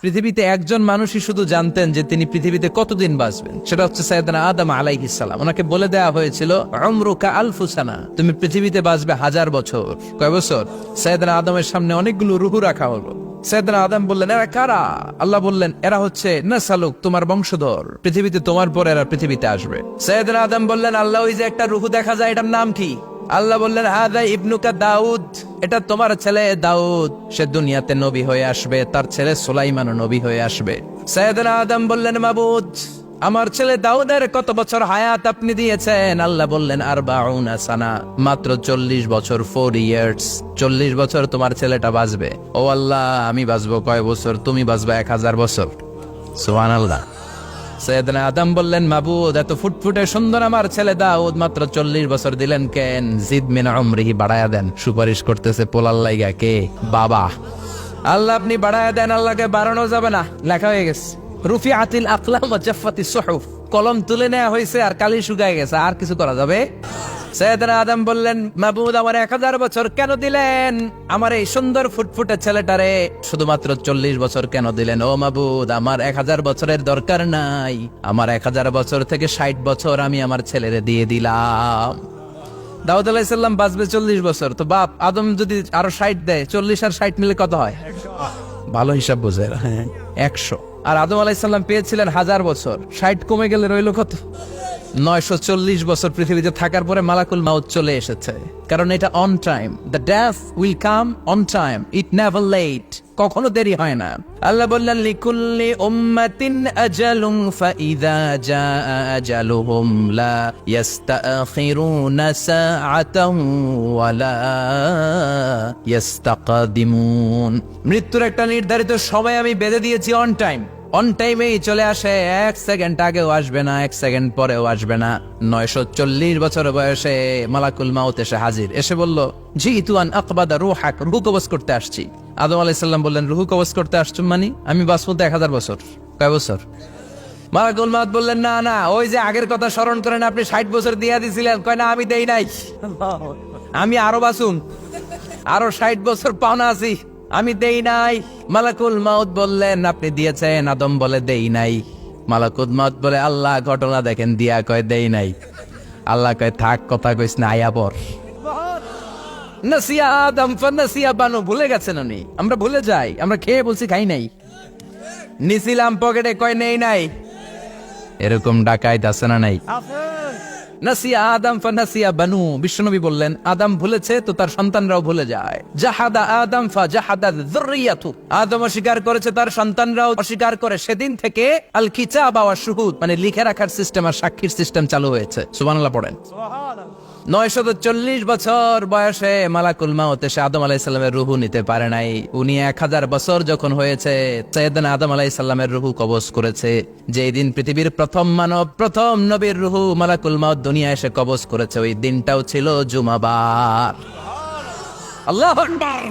পৃথিবীতে একজন মানুষই শুধু জানতেন যে তিনি পৃথিবীতে কতদিন বাঁচবেন, সেটা হচ্ছে সাইয়েদনা আদম আলাইহিস সালাম। ওনাকে বলে দেওয়া হয়েছিল উমরুকা আলফু সানা, তুমি পৃথিবীতে বাঁচবে 1000 বছর। কয় বছর? সাইয়েদনা আদমের সামনে অনেকগুলো রূহ রাখা হলো। সাইয়েদনা আদম বললেন, এরা কারা? আল্লাহ বললেন, এরা হচ্ছে নাসালুক, তোমার বংশধর, পৃথিবীতে তোমার পরে এরা পৃথিবীতে আসবে। সাইয়েদনা আদম বললেন, আল্লাহ ওই যে একটা রূহ দেখা যায়, এটার নাম কি? আল্লাহ বললেন, হাদা ইবনুকা দাউদ, এটা তোমার ছেলে দাউদ, সে দুনিয়াতে নবী হয়ে আসবে, তার ছেলে সুলাইমানও নবী হয়ে আসবে। সাইয়েদনা আদম বললেন, মাবুদ, আমার ছেলে দাউদের কত বছর হায়াত আপনি দিয়েছেন? আল্লাহ বললেন, 40 সানা, মাত্র 40 বছর, 4 ইয়ার্স, 40 বছর তোমার ছেলেটা বাঁচবে। ও আল্লাহ, আমি বাঁচবো কয় বছর? তুমি বাঁচবে 1000 বছর। সুবহানাল্লাহ। সাইয়েদনা আদম বললেন, মাবুদ, এত ফুটফুটে সুন্দর আমার ছেলে দাউদ, মাত্র 40 বছর দিলেন কেন? জিদ মিন উমরিহি, বাড়ায়া দেন। সুপারিশ করতেছে পোলার লাইগা কে? বাবা। আল্লাহ আপনি বাড়ায়া দেন। আল্লাহকে বাড়ানো যাবে না, লেখা হয়ে গেছে। রুফিআতিল আকলাম ওয়া জাফফাতিস সুহুফ, কলম তুলে নেওয়া হয়েছে আর কালি শুকায় গেছে, আর কিছু করা যাবে? সাইয়েদনা আদম বললেন, মাবুদ, আমার 1000 বছর কেন দিলেন? আমার এই সুন্দর ফুটফুটে ছেলেটারে শুধুমাত্র 40 বছর কেন দিলেন? ও মাবুদ, আমার 1000 বছরের দরকার নাই, আমার 1000 বছর থেকে 60 বছর আমি আমার ছেলেরে দিয়ে দিলাম। দাউদ আলাইহিস সালাম বাঁচবে 40 বছর, তো বাপ আদম যদি আরো 60 দেয়, 40 আর 60 মিলে কত হয়? ভালো হিসাব বোঝে, 100। আর আদম আলাইহিস সালাম পেয়েছিলেন 1000 বছর, 60 কমে গেলে রইল কত? 940 বছর পৃথিবীতে থাকার পরে মালাকুল মাউত চলে এসেছে, কারণ এটা on time. The death will come on time, it never late, কখনো দেরি হয় না। আল্লাহ বললেন, লিকুল্লি উম্মাতিন আজালুন ফাইযা জাআ আজালুহুম লা ইস্তাখিরুনা সাআতান ওয়া লা ইস্তাকদিমুন। মৃত্যুর একটা নির্ধারিত সময় আমি বেঁধে দিয়েছি, অন টাইম, অন টাইমেই চলে আসে, 1 সেকেন্ড আগেও আসবে না, 1 সেকেন্ড পরেও আসবে না। 940 বছর বয়সে মালাকুল মাউত এসে হাজির, এসে বলল, জিতু আন আকবাদা রূহাক, রূহ কবজ করতে আসছি। আদম আলাইহিস সালাম বললেন, রূহ কবজ করতে আসছো মানে? আমি বাঁচবো তো 1000 বছর। কয় বছর? মালাকুল মাউত বললেন, না না, ওই যে আগের কথা স্মরণ করেন, আপনি 60 বছর দিয়া দিছিলেন। কয় না, আমি দেই নাই, আমি আরো বাঁচুম, আরো 60 বছর পাওনা আছি, আমি দেই নাই। মালাকুল মাউত বললেন, আপনি দিয়েছেন? আদম বলে, দেই নাই। মালাকুল মাউত বলে, আল্লাহ ঘটনা দেখেন, দিয়া কয় দেই নাই। আল্লাহ কয়, থাক, কথা কইস না, আয়া পর। নাসিয়া আদম ফানাসিয়া বানু, ভুলে গেছেন উনি। আমরা ভুলে যাই, আমরা খেয়ে বলছি খাই নাই, নিছিলাম পকেটে, কয় নেই নাই। এরকম ডাকাইত আছে না নাই? নাসিয়া আদম ফানাসিয়া বানু, বিশ্বনবী বললেন, আদম ভুলেছে তো তার সন্তানরাও ভুলে যায়। জাহাদা আদম ফাজাহাদা যুররিয়াতু, আদম অস্বীকার করেছে, তার সন্তানরাও অস্বীকার করে। সেদিন থেকে আল কিতাব ওয়া শুহুদ, মানে লিখে রাখার সিস্টেম আর সাক্ষীর সিস্টেম চালু হয়েছে। সুবহানাল্লাহ পড়েন। 940 বছর বয়সে মালাকুল মাউত এসে আদম আলাইহিস সালামের রূহ নিতে পারে নাই। উনি 1000 বছর যখন হয়েছে, সাইয়েদনা আদম আলাইহিস সালামের রূহ কবজ করেছে। যেই দিন পৃথিবীর প্রথম মানব, প্রথম নবীর রূহ মালাকুল মাউত দুনিয়া এসে কবজ করেছে, ওই দিনটাও ছিল জুমাবার। আল্লাহু আকবার।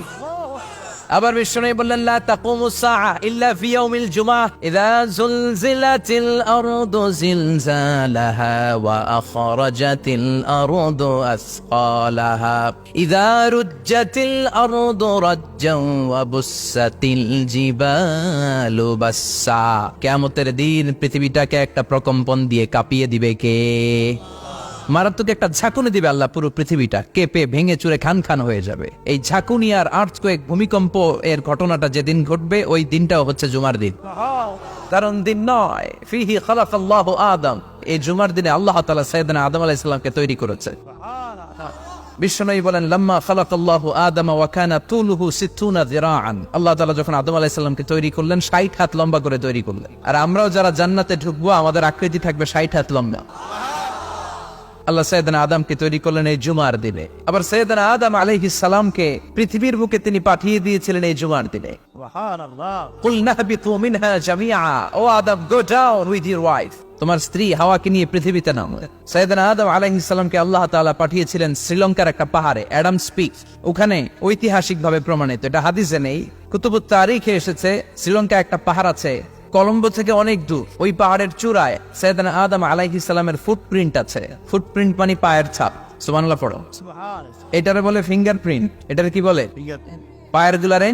আবার বিশ্বনবী বললেন, লা তাকুমুস সাআ ইল্লা ফি ইয়াউমিল জুমআহ, ইযা যুলজিলাতিল আরদু জিলজালাহা ওয়া আখরাজাতিল আরদু আসকালাহা, ইযা রুজ্জাতিল আরদু রাজ্জান ওয়া বুসাতিল জিবালু বাসসা। কিয়ামতের দিন পৃথিবীটাকে একটা প্রকম্পন দিয়ে কাঁপিয়ে দিবে কে? মারাত্মক একটা ঝাঁকুনি দিবে আল্লাহ, পুরো পৃথিবীটা কেঁপে ভেঙে চুরে খান খান হয়ে যাবে। এই ঝাঁকুনি আর আর্থকোয়েক, ভূমিকম্প এর ঘটনাটা যেদিন ঘটবে, ওই দিনটাও হচ্ছে জুমার দিন। কারণ দিন নয়, ফিহি খালাকাল্লাহু আদম, এই জুমার দিনে আল্লাহ তাআলা সাইয়েদনা আদম আলাইহিস সালামকে তৈরি করেছে। বিশ্বনবী বলেন, লাম্মা খালাকাল্লাহু আদম ওয়া কানা তুলুহু 60 যিরাআন, আল্লাহ তাআলা যখন আদম আলাইহিস সালামকে তৈরি করলেন, 60 হাত লম্বা করে তৈরি করলেন। আর আমরাও যারা জান্নাতে ঢুকবো, আমাদের আকৃতি থাকবে 60 হাত লম্বা। আল্লাহ সাইয়েদনা আদমকে তৈরি করলেন এই জুমার দিনে। আবার সাইয়েদনা আদম আলাইহিস সালামকে পৃথিবীর বুকে তিনি পাঠিয়ে দিয়েছিলেন এই জুমার দিনে। সুবহানাল্লাহ। কুল নাহবিতু মিনহা জামিআ, O Adam, go down with your wife, তোমার স্ত্রী হাওয়াকে নিয়ে পৃথিবীতে নামো। সাইয়েদনা আদম আলাইহিস সালামকে আল্লাহ তাআলা পাঠিয়েছিলেন শ্রীলঙ্কার একটা পাহাড়ে, অ্যাডামস পিক। ওখানে ঐতিহাসিকভাবে প্রমাণিত, এটা হাদিসে নেই, কুতুবুত তারিখে এসেছে। শ্রীলঙ্কা একটা পাহাড় আছে, কলম্বো থেকে অনেক দূর। ওই পাহাড়ের চূড়ায় সাইয়েদনা আদম আলাইহিস সালামের ফুটপ্রিন্ট আছে। ফুটপ্রিন্ট মানে পায়ের ছাপ। সুবহানাল্লাহ পড়ো। এটারে বলে ফিঙ্গারপ্রিন্ট। এটারে কি বলে? পায়ের গুলারে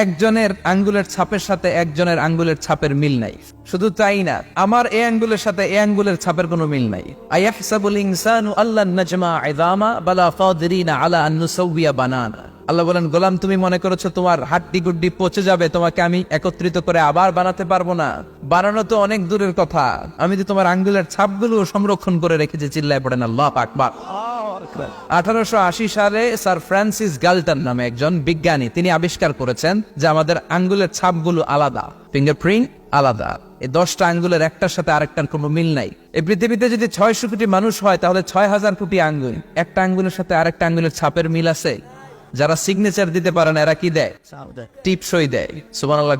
একজনের আঙ্গুলের ছাপের সাথে একজনের আঙ্গুলের ছাপের মিল নাই। শুধু তাই না, আমার এই আঙ্গুলের সাথে এই আঙ্গুলের ছাপের কোনো মিল নাই। আয়াহসাবুল ইনসানু আল্লান নাজমা ইযামা বালা কাদিরিনা আলা আন নুসাউইয়া বানানা। আল্লাহ বলেন, গোলাম তুমি মনে করেছো তোমার হাড্ডি গুড্ডি পচে যাবে, তোমাকে আমি একত্রিত করে আবার বানাতে পারবো না? বানানো তো অনেক দূরের কথা, আমি তো তোমার আঙ্গুলের ছাপগুলো সংরক্ষণ করে রেখেছি। চিল্লায় পড়েন আল্লাহু আকবার। 1880 সালে স্যার ফ্রান্সিস গাল্টন নামে একজন বিজ্ঞানী, তিনি আবিষ্কার করেছেন যে আমাদের আঙ্গুলের ছাপগুলো আলাদা, ফিঙ্গারপ্রিন্ট আলাদা। এই 10টা আঙ্গুলের একটার সাথে আরেকটার কোনো মিল নাই। এই পৃথিবীতে যদি 600 কোটি মানুষ হয় তাহলে 6000 কোটি আঙ্গুল, একটা আঙ্গুলের সাথে আরেকটা আঙ্গুলের ছাপের মিল আছে? যারা সিগনেচার দিতে পারে না এরা কি দেয়? টিপসই দেয়। সুবহানাল্লাহ।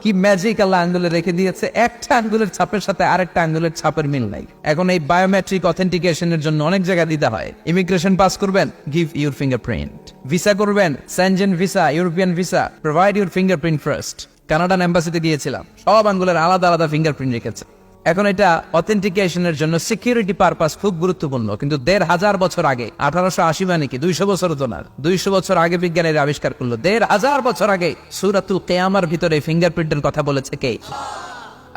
কি ম্যাজিক আল্লাহ আঙ্গুলে রেখে দিয়েছে, একটা আঙ্গুলের ছাপের সাথে আরেকটা আঙ্গুলের ছাপের মিল নাই। এখন এই বায়োমেট্রিক অথেন্টিকেশনের জন্য অনেক জায়গায় দিতে হয়। ইমিগ্রেশন পাস করবেন, গিভ ইউর ফিঙ্গারপ্রিন্ট। ভিসা করবেন, Schengen visa, European visa, provide your fingerprint first. Canadian এম্বাসিতে গিয়েছিলাম, সব আঙ্গুলের আলাদা আলাদা ফিঙ্গারপ্রিন্ট রেখেছে। এখন এটা অথেন্টিকেশনের জন্য সিকিউরিটি পারপাস খুব গুরুত্বপূর্ণ, কিন্তু 1500 বছর আগে, 1880 মানে কি 200 বছর তো না, 200 বছর আগে বিজ্ঞানীরা আবিষ্কার করলো। 1500 বছর আগে সূরাতুল কিয়ামার ভিতরে ফিঙ্গারপ্রিন্টের কথা বলেছে কে?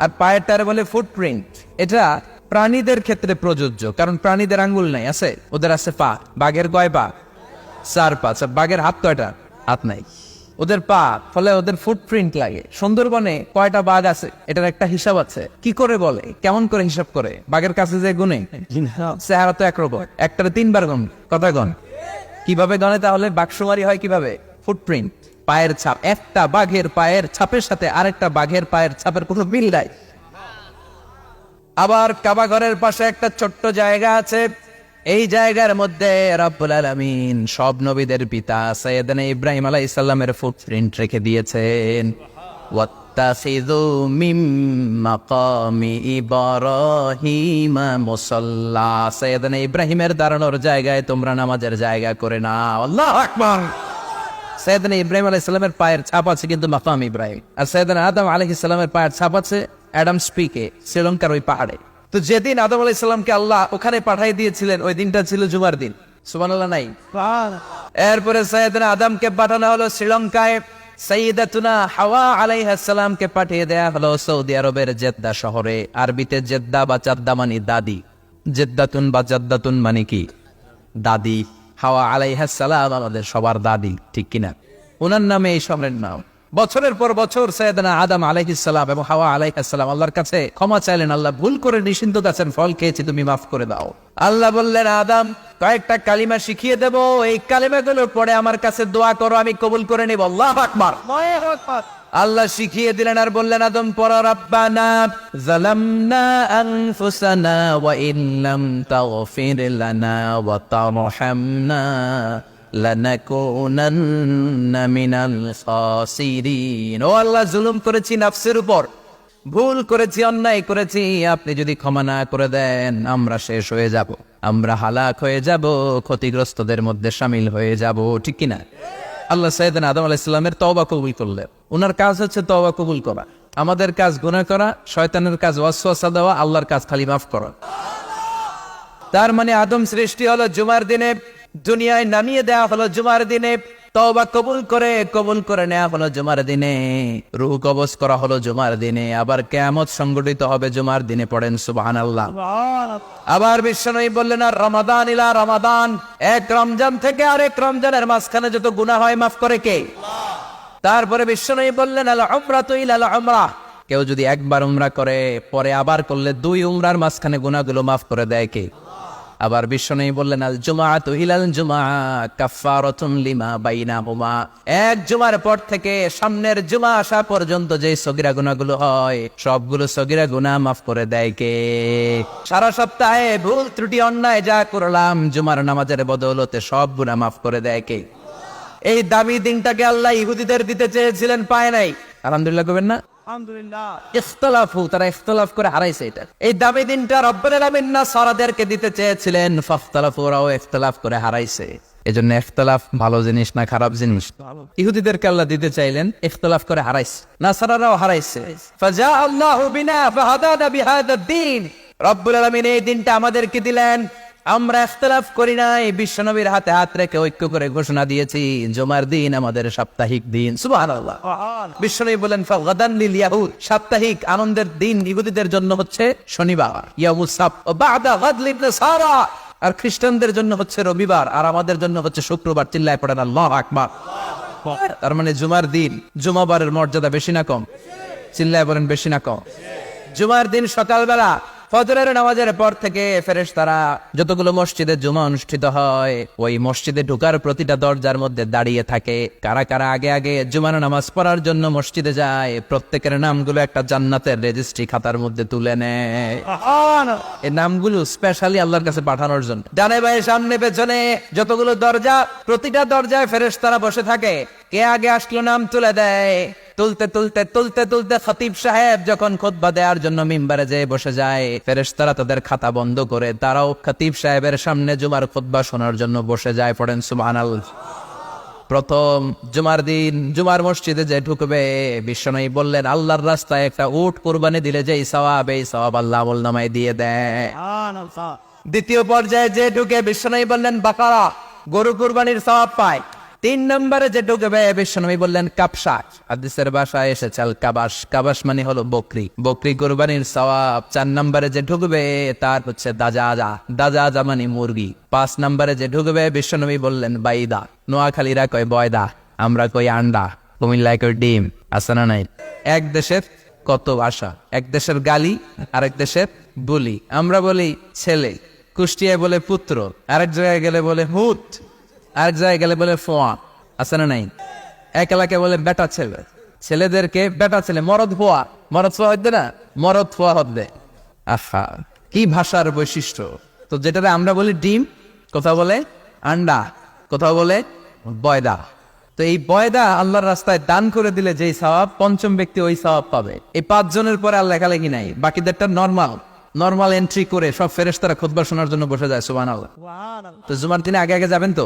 আর পায়েরটারে বলে ফুটপ্রিন্ট। এটা প্রাণীদের ক্ষেত্রে প্রযোজ্য, কারণ প্রাণীদের আঙ্গুল নাই, আছে? ওদের আছে পা। বাঘের কয় পা? 4 পা। বাঘের হাত কয়টা? হাত নাই, ওদের পা, ফলে ওদের ফুটপ্রিন্ট লাগে। সুন্দরবনে কয়টা বাঘ আছে এটার একটা হিসাব আছে। কি করে বলে, কেমন করে হিসাব করে? বাঘের কাছে যে গুনে, চেহারা তো একরকম, একটারে 3 বার গুণ। কথা গণ কিভাবে গণে তাহলে? বাঘসুমারি হয় কিভাবে? ফুটপ্রিন্ট, পায়ের ছাপ। একটা বাঘের পায়ের ছাপের সাথে আরেকটা বাঘের পায়ের ছাপের কোনো মিল নাই। আবার কাবা ঘরের পাশে একটা ছোট্ট জায়গা আছে, এই জায়গার মধ্যে রব্বুল আলামিন সব নবীদের পিতা সাইয়েদনা ইব্রাহিম আলাইহিস সালামের ফুটপ্রিন্ট রেখে দিয়েছেন। ওয়াত্তাখিযু মিম মাকামি ইব্রাহিম মুসাল্লা। সাইয়েদনা ইব্রাহিমের দাঁড়ানোর জায়গায় তোমরা নামাজের জায়গা করে নাও। আল্লাহু আকবার। সাইয়েদনা ইব্রাহিম আলাইহিস সালামের পায়ের ছাপ আছে কিন্তু মাকাম ইব্রাহিম, আর সাইয়েদনা আদম আলাইহিস সালামের পায়ের ছাপ আছে অ্যাডামস পিকে, শ্রীলঙ্কার ওই পাহাড়ে। তো যেদিন আদম আলাইহিস সালামকে আল্লাহ ওখানে পাঠিয়ে দিয়েছিলেন, ওই দিনটা ছিল জুমার দিন। সুবহানাল্লাহ নাই? এরপরে সাইয়েদনা আদমকে পাঠানো হলো শ্রীলঙ্কায়, সাইয়্যিদাতুনা হাওয়া আলাইহিস সালামকে পাঠিয়ে দেয়া হলো সৌদি আরবের জেদ্দা শহরে। আরবিতে জেদ্দা বা জাদ্দা মানে দাদি, জেদ্দাতুন বা জাদ্দাতুন মানে কি? দাদি। হাওয়া আলাইহিস সালাম আমাদের সবার দাদি, ঠিক কিনা? ওনার নামে এই শহরের নাম। বছরের পর বছর সাইয়েদনা আদম আলাইহিস সালাম এবং হাওয়া আলাইহিস সালাম আল্লাহর কাছে ক্ষমা চাইলেন, আল্লাহ ভুল করে নিষিদ্ধ গাছের ফল খেয়েছি, তুমি মাফ করে দাও। আল্লাহ বললেন, আদম কয়েকটা কালিমা শিখিয়ে দেব, এই কালিমাগুলোর পরে আমার কাছে দোয়া করো, আমি কবুল করে নেব। আল্লাহু আকবার। আল্লাহ শিখিয়ে দিলেন আর বললেন, আদম পড়ো, রাব্বানা যালামনা আনফুসানা ওয়া ইল্লাম তাগফির লানা ওয়া তারহামনা লানাকুনান্না মিনাল খাসিরিন। ও আল্লাহ, জুলুম করেছি নাফসের উপর, ভুল করেছি, অন্যায় করেছি, আপনি যদি ক্ষমা না করে দেন আমরা শেষ হয়ে যাব, আমরা হালাক হয়ে যাব, ক্ষতিগ্রস্তদের মধ্যে শামিল হয়ে যাব, ঠিক কিনা? আল্লাহ সাইয়েদনা আদম আলাইহিস সালামের তওবা কবুল করলেন। ওনার কাজ হচ্ছে তওবা কবুল করা। আমাদের কাজ গুনাহ করা, শয়তানের কাজ ওয়াসওয়াসা দেওয়া, আল্লাহর কাজ খালি মাফ করা। তার মানে আদম সৃষ্টি হলো জুমার দিনে, দুনিয়ায় নামিয়ে দেওয়া হলো জুমার দিনে, তওবা কবুল করে নেওয়া হলো জুমার দিনে, রূহ কবজ করা হলো জুমার দিনে, আবার কিয়ামত সংগঠিত হবে জুমার দিনে। পড়েন সুবহানাল্লাহ। আবার বিশ্বনবী বললেন, আর রমাদান ইলা রমাদান, এক রমজান থেকে আরেক রমজানের মাঝখানে যত গুনাহ হয় মাফ করে কে? তারপরে বিশ্বনবী বললেন, আল উমরাতু ইলা আল উমরাহ, কেউ যদি একবার উমরা করে পরে আবার করলে 2 উমরার মাঝখানে গুনাহগুলো মাফ করে দেয় কে? আবার বিশ্বনবী বললেন, আল জুমআতু ইলাল জুমআ কাফফারাতুন লিমা বাইনাহুমা, এক জুমার পর থেকে সামনের জুমা আসা পর্যন্ত যে সগীরা গুনাহগুলো হয় সবগুলো সগীরা গুনাহ মাফ করে দেয় কে? সারা সপ্তাহে ভুল ত্রুটি অন্যায় যা করলাম জুমার নামাজের বদৌলতে সব গুনাহ মাফ করে দেয় কে? এই দামি দিনটাকে আল্লাহ ইহুদিদের দিতে চেয়েছিলেন, পায় নাই। আলহামদুলিল্লাহ কবেন না? তারা ইখতিলাফ করে হারাইছে এটা। এই দামি দিনটা রব্বুল আলামিন নাসারাদেরকে দিতে চেয়েছিলেন, ফাখতালাফু, ওরাও ইখতিলাফ করে হারাইছে। এজন্য ইখতিলাফ ভালো জিনিস না খারাপ জিনিস? ইহুদিদেরকে আল্লাহ দিতে চাইলেন, ইখতিলাফ করে হারাইছে, নাসারারাও হারাইছে। ফাজা আল্লাহু বিনা ফাহাদানা বিহাদা দ্বীন, রব্বুল আলামিন এই দিনটা আমাদেরকে দিলেন, আমরা ইখতিলাফ করি নাই, বিশ্বনবীর হাতে হাত রেখে ঐক্য করে ঘোষণা দিয়েছি জুমার দিন আমাদের সাপ্তাহিক দিন। সুবহানাল্লাহ। বিশ্বনবী বলেন ফাগাদান লিল ইয়াহুদ, সাপ্তাহিক আনন্দের দিন ইহুদিদের জন্য হচ্ছে শনিবার, ইয়াউমুস সাbt, ওয়া বা'দা গাদ লিন নাসারা, আর খ্রিস্টানদের জন্য হচ্ছে রবিবার, আর আমাদের জন্য হচ্ছে শুক্রবার। চিল্লায় পড়েন আল্লাহু আকবার। তার মানে জুমার দিন, জুমাবারের মর্যাদা বেশি না কম? চিল্লায় বলেন বেশি না কম? জুমার দিন সকালবেলা ফজরের নামাজের পর থেকে ফেরেশতারা যতগুলো মসজিদে জুমা অনুষ্ঠিত হয় ওই মসজিদে ঢোকার প্রতিটা দরজার মধ্যে দাঁড়িয়ে থাকে। কারা কারা আগে আগে জুমার নামাজ পড়ার জন্য মসজিদে যায়, প্রত্যেকের নামগুলো একটা জান্নাতের রেজিস্ট্রি খাতার মধ্যে তুলে নেয়। এই নামগুলো স্পেশালি আল্লাহর কাছে পাঠানোর জন্য। ডানে বাঁয়ে সামনে পেছনে যতগুলো দরজা, প্রতিটা দরজায় ফেরেশতারা বসে থাকে। কে আগে আসলো নাম তুলে দেয়। তুলতে তুলতে তুলতে তুলতে খতিব সাহেব যখন খুতবা দেওয়ার জন্য মিম্বারে যেয়ে বসে যায়, ফেরেশতারা তাদের খাতা বন্ধ করে তারাও খতিব সাহেবের সামনে জুমার খুতবা শোনার জন্য বসে যায়। পড়েন সুবহানাল্লাহ। প্রথম জুমার দিন জুমার মসজিদে যে ঢুকবে, বিশ্বনবী বললেন আল্লাহর রাস্তায় একটা উট কুরবানি দিলে যেই সওয়াব, এই সওয়াব আল্লাহ আমলনামায় দিয়ে দেয়। দ্বিতীয় পর্যায়ে যে ঢুকে, বিশ্বনবী বললেন বাকারা, গরু কুরবানির সওয়াব পায়। 3 নম্বরে যে ঢুকবে, বিশ্বনবী বললেন কাবশা, হাদিসের ভাষায় এসেছে আল কাবাস, কাবাস মানে হলো বকরি, বকরি কুরবানির সওয়াব। 4 নম্বরে যে ঢুকবে তার হচ্ছে দাজাজা, দাজাজা মানে মুরগি। 5 নম্বরে যে ঢুকবে, বিশ্বনবী বললেন বাইদা, নোয়াখালীরা কয় বয়দা, আমরা কই আন্ডা, কুমিল্লায় কই ডিম। আছে না নাই? এক দেশের কত ভাষা, এক দেশের গালি আরেক দেশের বলি। আমরা বলি ছেলে, কুষ্টিয়ায় বলে পুত্র, আরেক জায়গায় গেলে বলে হুত, আরেক জায়গায় গেলে বলে ফোয়া। আছে না নাই? এক এলাকায় বলে বেটা ছেলে, ছেলেদেরকে বেটা ছেলে, মরদ ফোয়া, মরদ ফোয়া হইতে না, মরদ ফোয়া হবে। আহা, কি ভাষার বৈশিষ্ট্য। তো যেটাতে আমরা বলি ডিম, কোথাও বলে আন্ডা, কোথাও বলে বয়দা। তো এই বয়দা আল্লাহর রাস্তায় দান করে দিলে যেই সওয়াব, পঞ্চম ব্যক্তি ওই সওয়াব পাবে। এই 5 জনের পরে আর লেখালেখি নাই, বাকিদেরটা নরমাল এন্ট্রি করে সব ফেরেশতারা খুতবা শোনার জন্য বসে যায়। সুবহানাল্লাহ। তো জুমার দিনে আগে আগে যাবেন তো?